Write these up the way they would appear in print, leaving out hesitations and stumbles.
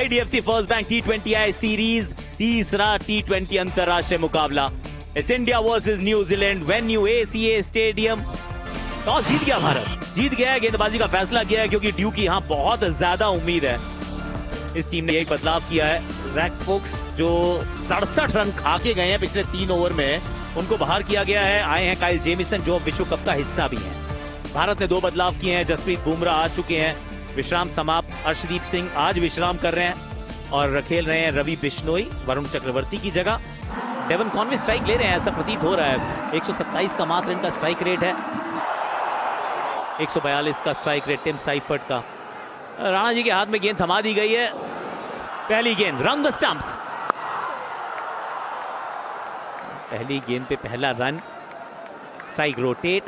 IDFC first bank T20I series तीसरा T20 अंतरराष्ट्रीय मुकाबला। It's India versus New Zealand venue ACA stadium. Toss जीत गया भारत, जीत गया, गेंदबाजी का फैसला किया है क्योंकि ड्यू की यहाँ बहुत ज्यादा उम्मीद है। इस टीम ने एक बदलाव किया है, रैक फोक्स जो 67 रन खा के गए हैं पिछले 3 ओवर में, उनको बाहर किया गया है। आए हैं काइल जेमिसन जो विश्व कप का हिस्सा भी है। भारत ने 2 बदलाव किए हैं, जसप्रीत बुमराह आ चुके हैं, विश्राम समाप्त, अर्शदीप सिंह आज विश्राम कर रहे हैं और खेल रहे हैं रवि बिश्नोई वरुण चक्रवर्ती की जगह। डेवन कॉनवे स्ट्राइक ले रहे हैं ऐसा प्रतीत हो रहा है। 127 का मात्र इनका स्ट्राइक रेट है, 142 का स्ट्राइक रेट टिम साइफर्ट का। राणा जी के हाथ में गेंद थमा दी गई है। पहली गेंद रन द स्टंप्स, पहली गेंद पे पहला रन, स्ट्राइक रोटेट।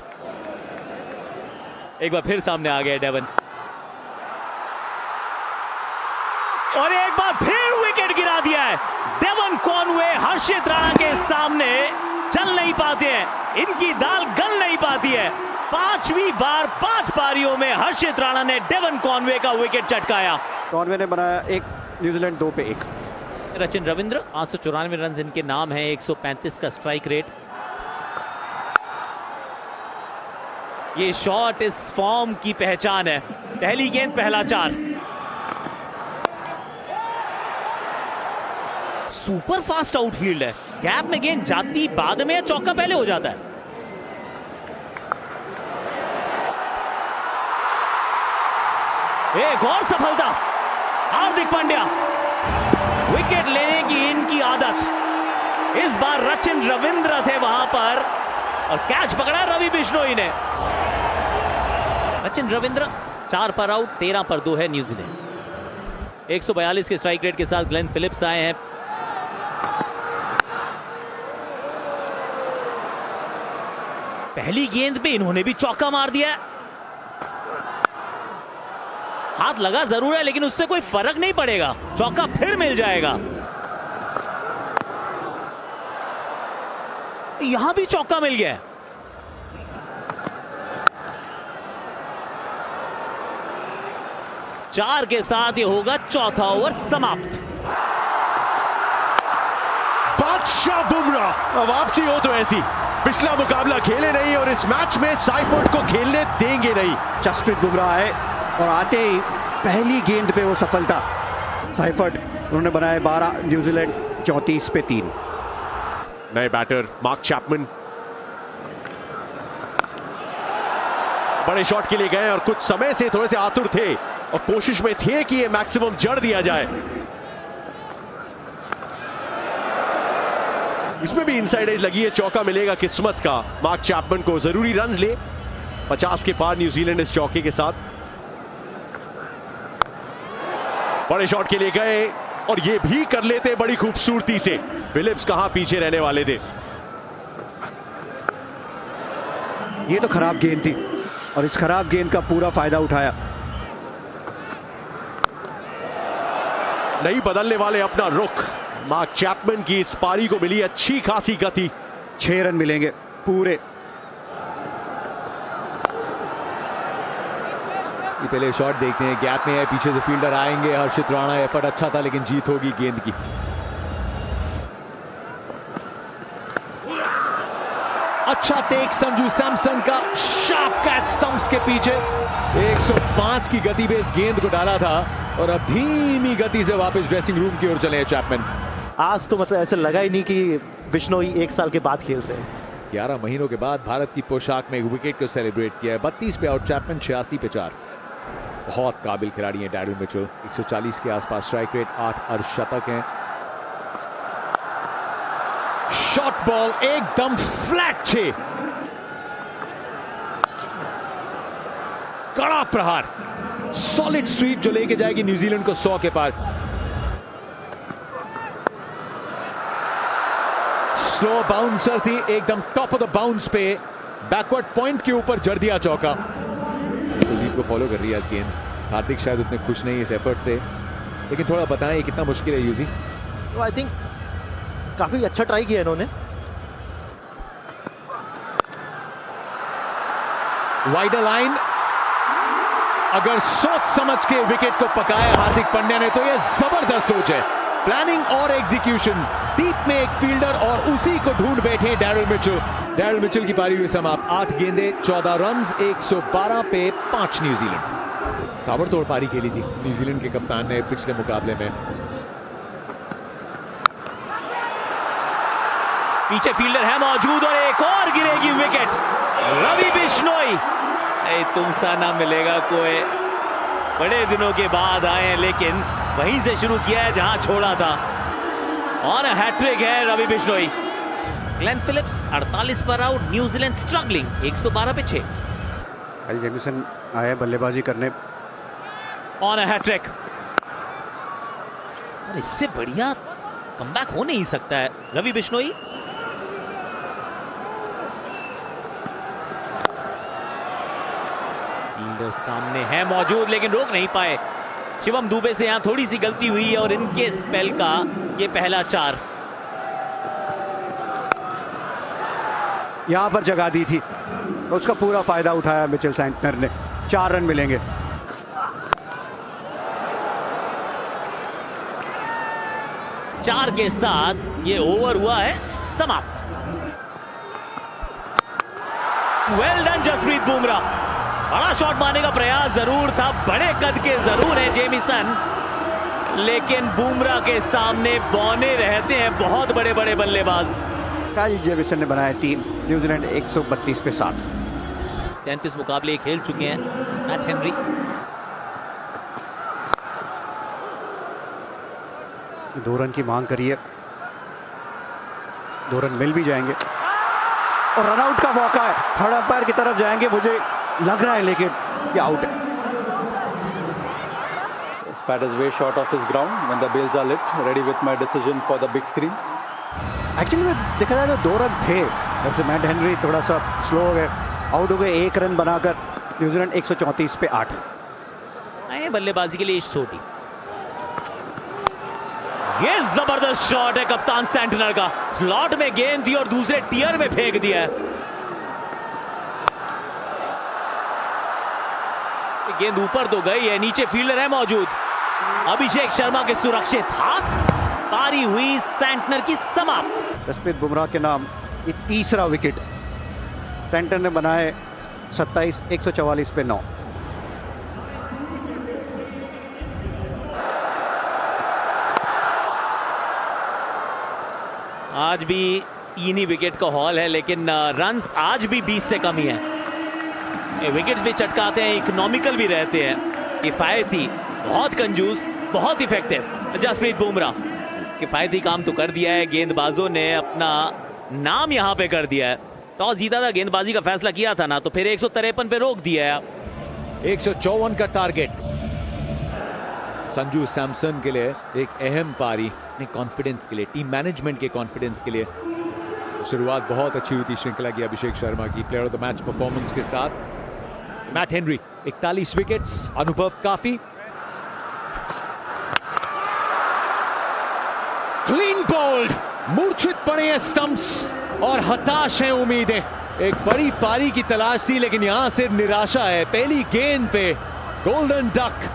एक बार फिर सामने आ गया डेवन और एक बार फिर विकेट गिरा दिया है। डेवन कॉनवे हर्षित राणा के सामने चल नहीं पाते हैं, इनकी दाल गल नहीं पाती है। 5वीं बार 5 पारियों में हर्षित राणा ने डेवन कॉनवे का विकेट चटकाया। कॉनवे ने बनाया 1, न्यूजीलैंड 2 पे 1। रचिन रविंद्र 894 रन इनके नाम है, 135 का स्ट्राइक रेट। ये शॉट इस फॉर्म की पहचान है। पहली गेंद पहला 4। सुपर फास्ट आउटफील्ड है, गैप में गेंद जाती बाद में, चौका पहले हो जाता है। एक और सफलता, हार्दिक पांड्या। विकेट लेने की इनकी आदत। इस बार रचिन रविंद्र थे वहां पर और कैच पकड़ा रवि बिश्नोई ने। रचिन रविंद्र 4 पर आउट, 13 पर 2 है न्यूजीलैंड। 142 के स्ट्राइक रेट के साथ ग्लेन फिलिप्स आए हैं। पहली गेंद पे इन्होंने भी चौका मार दिया है। हाथ लगा जरूर है लेकिन उससे कोई फर्क नहीं पड़ेगा, चौका फिर मिल जाएगा। यहां भी चौका मिल गया। चार के साथ ये होगा चौथा ओवर समाप्त। बादशाह बुमराह, अब वापसी हो तो ऐसी। पिछला मुकाबला खेले नहीं और इस मैच में साइफर्ट को खेलने देंगे नहीं। जसप्रीत बुमराह आए और आते ही पहली गेंद पे वो सफलता। साइफर्ट उन्होंने बनाए 12, न्यूजीलैंड 34 पे 3। नए बैटर मार्क चैपमैन बड़े शॉट के लिए गए और कुछ समय से थोड़े से आतुर थे और कोशिश में थे कि ये मैक्सिमम जड़ दिया जाए। इसमें भी इनसाइड एज लगी है, चौका मिलेगा किस्मत का। मार्क चैपमैन को जरूरी रन्स ले, 50 के पार न्यूजीलैंड इस चौके के साथ। बड़े शॉट के लिए गए और ये भी कर लेते बड़ी खूबसूरती से। फिलिप्स कहां पीछे रहने वाले थे। ये तो खराब गेंद थी और इस खराब गेंद का पूरा फायदा उठाया। नहीं बदलने वाले अपना रुख। मार्क चैपमैन की इस पारी को मिली अच्छी खासी गति। 6 रन मिलेंगे पूरे। पहले शॉट देखते हैं, गैप में है, पीछे से फील्डर आएंगे। हर्षित राणा, एफर्ट अच्छा था लेकिन जीत होगी गेंद की। अच्छा टेक संजू सैमसन का, शार्प कैच स्टंप्स के पीछे। 105 की गति पे इस गेंद को डाला था और अब धीमी गति से वापस ड्रेसिंग रूम की ओर चले हैं चैपमैन। आज तो मतलब ऐसे लगा ही नहीं कि बिश्नोई 1 साल के बाद खेल रहे हैं। 11 महीनों के बाद भारत की पोशाक में एक विकेट को सेलिब्रेट किया है। 32 पे आउट चैपमैन, 86 पे 4। बहुत काबिल खिलाड़ी हैं डैरिल मिचेल। 140 के आसपास स्ट्राइक रेट, 8 अर्धशतक हैं। शॉट बॉल एकदम फ्लैट 6। कड़ा प्रहार, सॉलिड स्वीप जो लेके जाएगी न्यूजीलैंड को 100 के पार। स्लो बाउंसर थी, एकदम टॉप ऑफ द बाउंस पे बैकवर्ड पॉइंट के ऊपर जड़ दिया चौका। कुलदीप को फॉलो कर रही है आज गेंद। हार्दिक शायद उतने खुश नहीं इस एफर्ट से, लेकिन थोड़ा बताएं ये कितना मुश्किल है यूजी। तो आई थिंक काफी अच्छा ट्राई किया इन्होंने। वाइडर लाइन, अगर सोच समझ के विकेट को पकाया हार्दिक पांड्या ने तो यह जबरदस्त सोच है। प्लानिंग और एग्जीक्यूशन, डीप में एक फील्डर और उसी को ढूंढ बैठे डैरिल मिचेल। डैरिल मिचेल की पारी हुई समाप्त, 8 गेंदे 14 रन, 112 पे 5 न्यूजीलैंड। ताबड़तोड़ पारी खेली थी न्यूजीलैंड के कप्तान ने पिछले मुकाबले में। पीछे फील्डर है मौजूद और एक और गिरेगी विकेट। रवि बिश्नोई, तुमसा ना मिलेगा कोई, बड़े दिनों के बाद आए हैं लेकिन वहीं से शुरू किया है जहां छोड़ा था। और हैट्रिक है रवि बिश्नोई। ग्लेन फिलिप्स 48 पर आउट, न्यूजीलैंड स्ट्रगलिंग 112 पे 6। काइल जेमिसन आए बल्लेबाजी करने। ऑन हैट्रिक, इससे बढ़िया कमबैक हो नहीं सकता है। रवि बिश्नोई फील्डर सामने है मौजूद लेकिन रोक नहीं पाए। शिवम दुबे से यहां थोड़ी सी गलती हुई है और इनके स्पेल का ये पहला 4। यहां पर जगह दी थी, उसका पूरा फायदा उठाया मिचेल सैंटनर ने। 4 रन मिलेंगे। चार के साथ ये ओवर हुआ है समाप्त। Well done Jasprit Bumrah. बड़ा शॉट मारने का प्रयास जरूर था, बड़े कद के जरूर है जेमिसन, लेकिन बुमराह के सामने बौने रहते हैं बहुत बड़े बड़े बल्लेबाज। काइल जेमिसन ने बनाया टीम न्यूजीलैंड 132 पे 7। 33 मुकाबले खेल चुके हैं मैट हेनरी। दो रन की मांग करिए, 2 रन मिल भी जाएंगे और रनआउट का मौका है। थर्ड अंपायर की तरफ जाएंगे मुझे लग रहा है, लेकिन ये आउट है। This bat is way short of his ground when the bails are lit. Ready with my decision for the big screen. Actually में देखा जाए तो 2 रन थे, वैसे मैट हेनरी थोड़ा सा स्लो हो गए, आउट हो गए। 1 रन बनाकर न्यूजीलैंड 134 पे 8। बल्लेबाजी के लिए छोटी, ये जबरदस्त शॉट है कप्तान सैंटनर का। स्लॉट में गेंद थी और दूसरे टियर में फेंक दिया है। गेंद ऊपर तो गई है, नीचे फील्डर है मौजूद। अभिषेक शर्मा के सुरक्षित हाथ, पारी हुई सैंटनर की समाप्त। जसप्रीत बुमराह के नाम ये तीसरा विकेट। सैंटनर ने बनाए 27, 144 पे 9। आज भी 3 ही विकेट का हॉल है, लेकिन रन्स आज भी 20 से कम ही है। विकेट भी चटकाते हैं, इकोनॉमिकल भी रहते हैं। किफायती, बहुत कंजूस, बहुत इफेक्टिव जसप्रीत बुमराह। किफायती काम तो कर दिया है, गेंदबाजों ने अपना नाम यहां पे कर दिया है। टॉस जीता था, गेंदबाजी का फैसला किया था ना, तो फिर 153 पे रोक दिया है। 154 का टारगेट संजू सैमसन के लिए एक अहम पारी, अपने कॉन्फिडेंस के लिए, टीम मैनेजमेंट के कॉन्फिडेंस के लिए। शुरुआत बहुत अच्छी हुई थी श्रृंखला की अभिषेक शर्मा की player of the match performance के साथ। मैट हेनरी 41 विकेट्स, अनुभव काफी। क्लीन बोल्ड, मूर्छित पड़े हैं स्टंप्स और हताश हैं उम्मीदें। एक बड़ी पारी की तलाश थी लेकिन यहां से निराशा है। पहली गेंद पे गोल्डन डक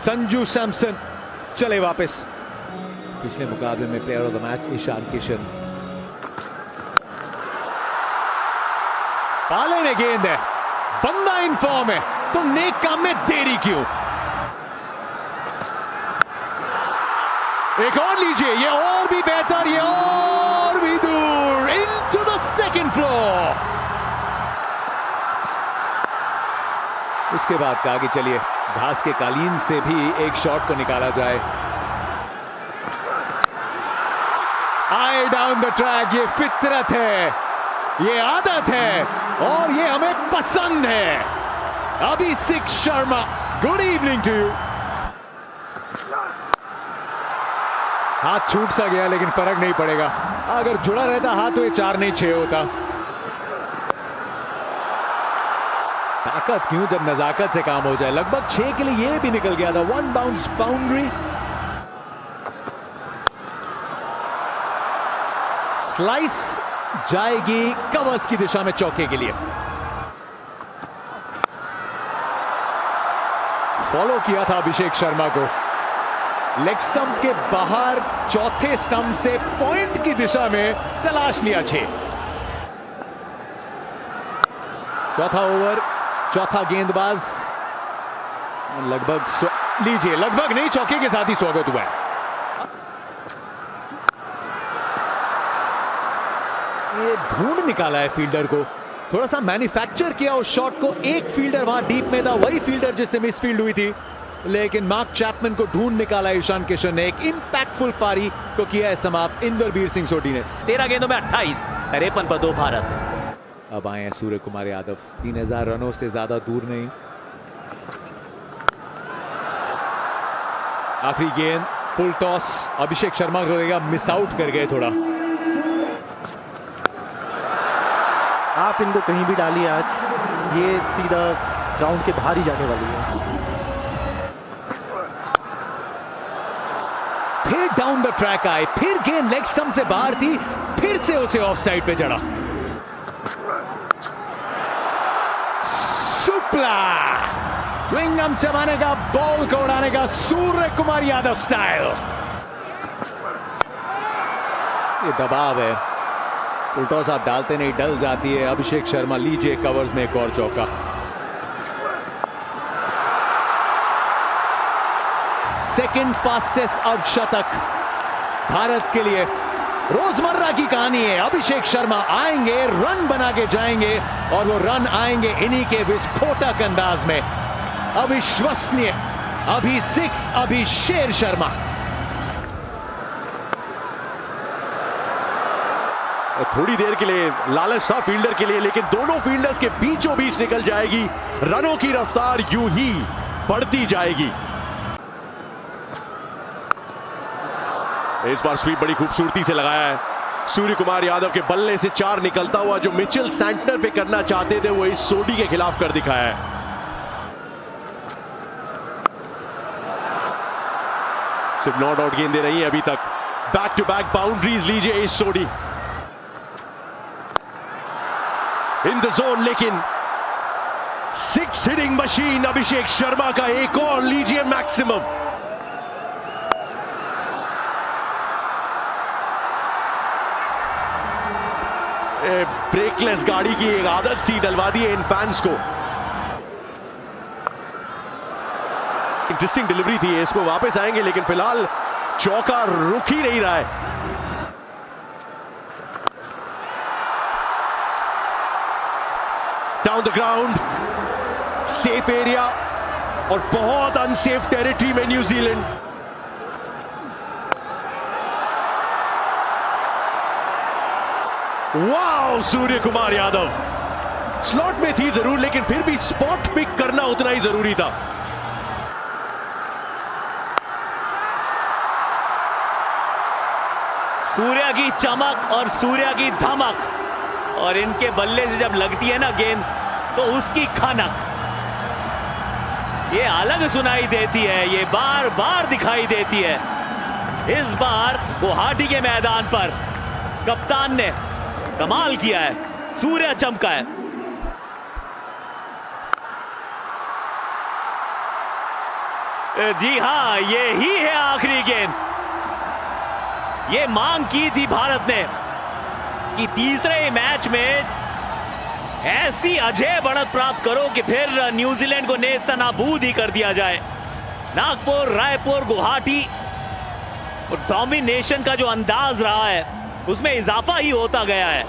संजू सैमसन चले वापस। पिछले मुकाबले में player of the match Ishan Kishan. पाले ने गेंद है, बंदा इन फॉर्म है, तो नेक काम में देरी क्यों। एक और लीजिए, ये और भी बेहतर, ये और भी दूर, इनटू द सेकंड फ्लोर। उसके बाद कहा कि चलिए घास के कालीन से भी एक शॉट को निकाला जाए। आए डाउन द ट्रैक, ये फितरत है, ये आदत है और ये हमें पसंद है। Abhishek Sharma, good evening to you. हाथ छूट सा गया लेकिन फर्क नहीं पड़ेगा, अगर जुड़ा रहता हाथ तो ये 4 नहीं 6 होता। ताकत क्यों जब नजाकत से काम हो जाए। लगभग 6 के लिए ये भी निकल गया था। 1 बाउंस बाउंड्री। स्लाइस जाएगी कवर्स की दिशा में चौके के लिए। फॉलो किया था अभिषेक शर्मा को। लेग स्टंप के बाहर चौथे स्टंप से पॉइंट की दिशा में तलाश लिया 6। चौथा ओवर, चौथा गेंदबाज लगभग लीजिए, लगभग नहीं, चौके के साथ ही स्वागत हुआ है। ये ढूंढ निकाला है फील्डर को, थोड़ा सा मैन्युफैक्चर किया उस शॉट को। एक फील्डर वहां डीप में था, वही फील्डर जिससे मिसफील्ड हुई थी, लेकिन मार्क चैपमैन को ढूंढ निकाला ईशान किशन ने। एक इंपैक्टफुल पारी को किया है समाप्त इंदरबीर सिंह सोढी ने। 13 गेंदों में 28, 53 पर 2 भारत। अब आए हैं सूर्य कुमार यादव, 3000 रनों से ज्यादा दूर नहीं। आखिरी गेंद, फुल टॉस, अभिषेक शर्मा को लगेगा मिस आउट कर गए थोड़ा। आप इनको कहीं भी डालिए आज, ये सीधा ग्राउंड के बाहर ही जाने वाली है। फिर डाउन द ट्रैक आए, फिर गेंद लेग स्टंप से बाहर थी, फिर से उसे ऑफ साइड पे चढ़ा। सुपला स्विंगम चबाने का, बॉल को उड़ाने का सूर्य कुमार यादव स्टाइल। ये दबाव है, फुल आप डालते नहीं, डल जाती है। अभिषेक शर्मा लीजिए कवर्स में एक और चौका। सेकंड फास्टेस्ट अर्धशतक भारत के लिए रोजमर्रा की कहानी है। अभिषेक शर्मा आएंगे, रन बना के जाएंगे, और वो रन आएंगे इन्हीं के विस्फोटक अंदाज में। अविश्वसनीय, अभी 6, अभी शेर शर्मा। थोड़ी देर के लिए लालच था फील्डर के लिए, लेकिन दोनों फील्डर्स के बीचों बीच निकल जाएगी। रनों की रफ्तार यूं ही बढ़ती जाएगी। इस बार स्वीप बड़ी खूबसूरती से लगाया है सूर्य कुमार यादव के बल्ले से। 4 निकलता हुआ जो मिचेल सैंटनर पे करना चाहते थे, वो इस सोडी के खिलाफ कर दिखाया है। सिर्फ नॉट आउट गेंदें रही है अभी तक। बैक टू बैक बाउंड्रीज लीजिए इस सोडी इन द जोन, लेकिन 6 हिटिंग मशीन अभिषेक शर्मा का एक और लीजिए मैक्सिमम। ब्रेकलेस गाड़ी की एक आदत सी डलवा दी है इन फैंस को। इंटरेस्टिंग डिलीवरी थी, इसको वापस आएंगे, लेकिन फिलहाल चौका रुक ही नहीं रहा है। Down the ground, safe area और बहुत अनसेफ टेरिटरी में न्यूजीलैंड। वाह, सूर्य कुमार यादव स्लॉट में थी जरूर, लेकिन फिर भी स्पॉट पिक करना उतना ही जरूरी था। सूर्य की चमक और सूर्य की धमक, और इनके बल्ले से जब लगती है ना गेंद, तो उसकी खनक ये अलग सुनाई देती है, ये बार बार दिखाई देती है। इस बार गुवाहाटी के मैदान पर कप्तान ने कमाल किया है, सूर्य चमका है। जी हां, ये ही है आखिरी गेंद। ये मांग की थी भारत ने कि तीसरे मैच में ऐसी अजय बढ़त प्राप्त करो कि फिर न्यूजीलैंड को नेस्तनाबूद ही कर दिया जाए। नागपुर, रायपुर, गुवाहाटी और डोमिनेशन का जो अंदाज रहा है, उसमें इजाफा ही होता गया है।